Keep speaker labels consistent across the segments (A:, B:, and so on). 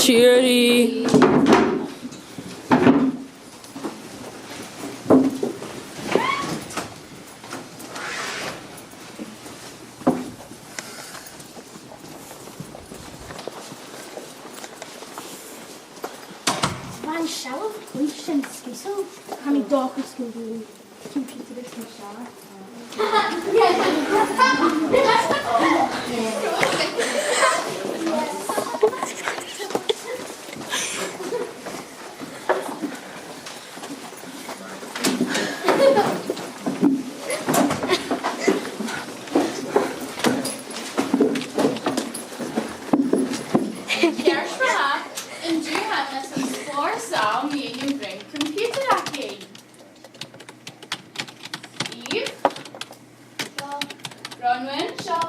A: Cheery.
B: Man, shower police and Sgoil. I mean, dark and Sgoil. Computer this and shower.
C: En du henne som spår sa om egen brun computerhacking. Steve? Ja. Bronwyn? Ja.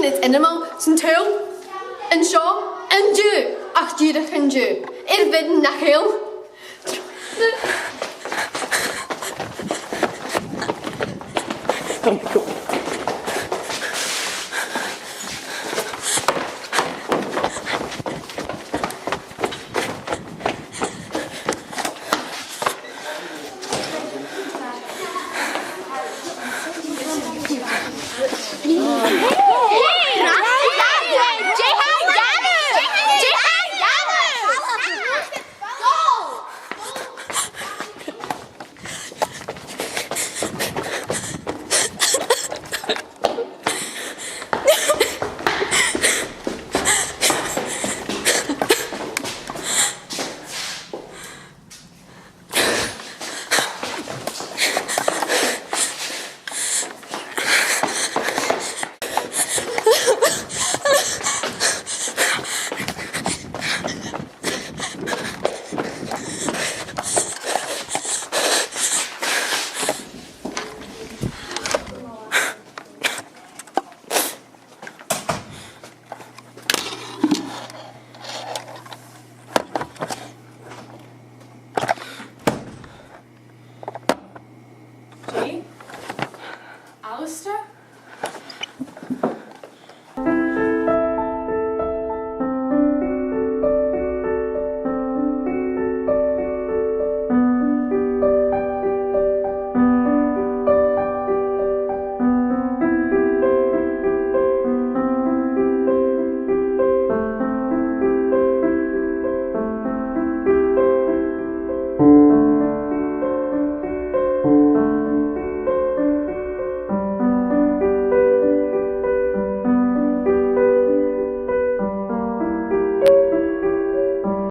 D: Het animal zijn tuil en zo en du ach du dat kan du weet nach heel
A: Oh my god.